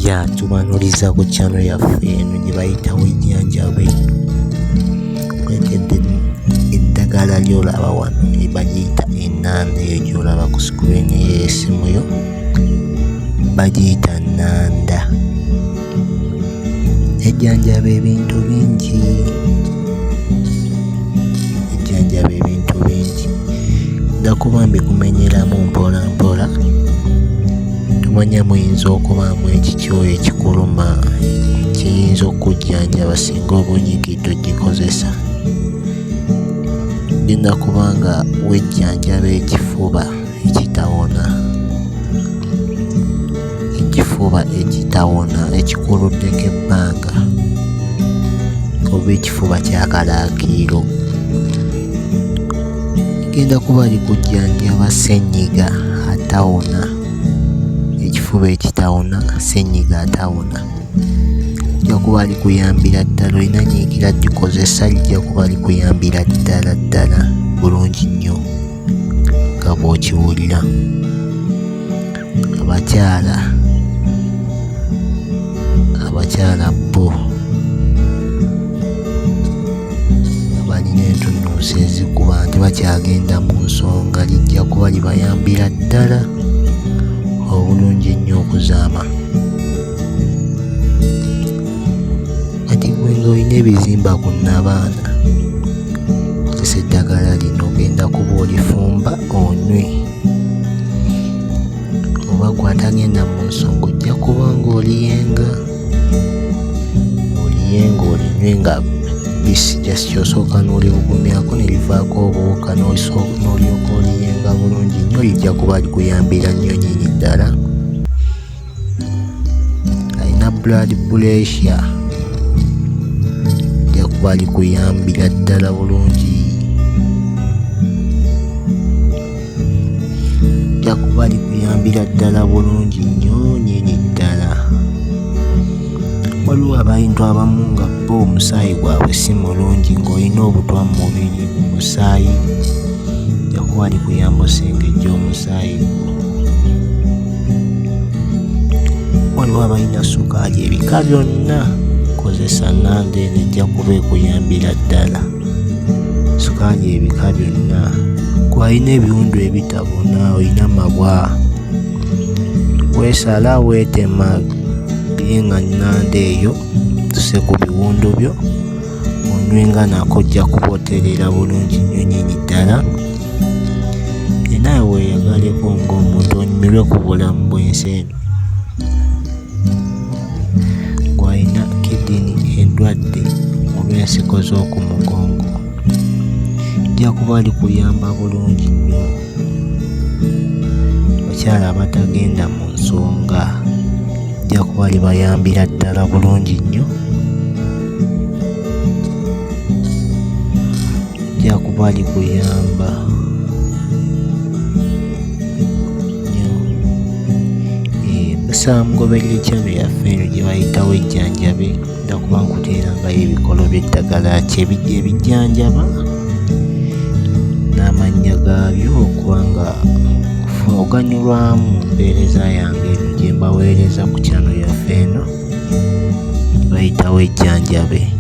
tubanuliza ku channel yaffe eno gye bayita Wejjanjabe. Eddagala ly'olaba wano bagiyita ennanda, eyo gy'olaba ku screen y'essimu yo bagiyita nnanda. Ejjanjaba ebintu bingi, ejjanjaba ebintu bingi. Ndakuba mbikumenyeramu mpola mpola. Tumanya muyinza okubaamu ekikyoyo ekikuluma kiyinza okujjanjaba singa oba onyiikidde ogikozesa. Genda kubanga wejjanjaba ekifuba ekitawona, ekifuba ekitawona ekikuluddeko ebbanga, oba ekifuba kyakalaakiiro. Genda kuba likujjanjaba ssenyiga atawona, ekifuba ekitawona, ssenyiga atawona. Lijja kuba likuyambira ddala, olina nyiikira gikozesa, lijja kuba likuyambira ddala ddala bulungi nnyo nga bw'okiwulira. Abakyala bo abalina entunnunsi ezikuba tebakyagenda mu nsonga, lijja kuba libayambira ddala obulungi nnyo okuzaama. Kati gwe ng'olina ebizimba ku nnabaana, kozesa eddagala lino, ogenda kuba olifumba onywe. Oba gwe atagenda mu nsonga ojja kuba ng'oliyenga olinywe nga bisi just ky'osooka n'olibugumyako ne livaako obuwuka n'olyoka oliyenga bulungi nnyo. Lijja kuba likuyambira nnyo nnyini ddala. Alina blood pressure, lijja kuba likuyambira ddala bulungi. Lijja kuba likuyambira ddala bulungi nnyo nnyini ddala. Waliwo abantu abamu nga bo omusaayi gwabwe si mulungi, ng'olina obutwa mu mubiri mu musaayi, lijja kuba likuyamba osengejja omusaayi gwo. Waliwo abalina sukaali ebika byonna, kozesa nnanda eno, ejja kuba ekuyambira ddala. Sukaali ebika byonna, gw'alina ebiwundu ebitabona, olina mabwa, weesala weetema nga nnanda eyo tuse ku biwundu byo, onywenga nako ojja kuba otereera bulungi nnyo nnyini ddala. Naawe weeyagaleko ng'omuntu onyumirwe ku bulamu bw'ensi eno. Gw'alina kidini endwadde olw'ensiko z'oku mugongo, lijja kuba likuyamba bulungi nnyo. Abakyala abatagenda mu nsonga, lijja kuba libayambira ddala bulungi nnyo. Lijja kuba likuyamba nnyo. Basaaba mugoberere channel yaffe eno gye bayita Wejjanjabe. Nda kuba nkuteerangayo ebikolo by'eddagala ebijjanjaba n'amannya gaabyo okuba nga oganyulwamu mpeereza yange eno gye mbaweereza ku channel yaffe eno bayita Wejjanjabe.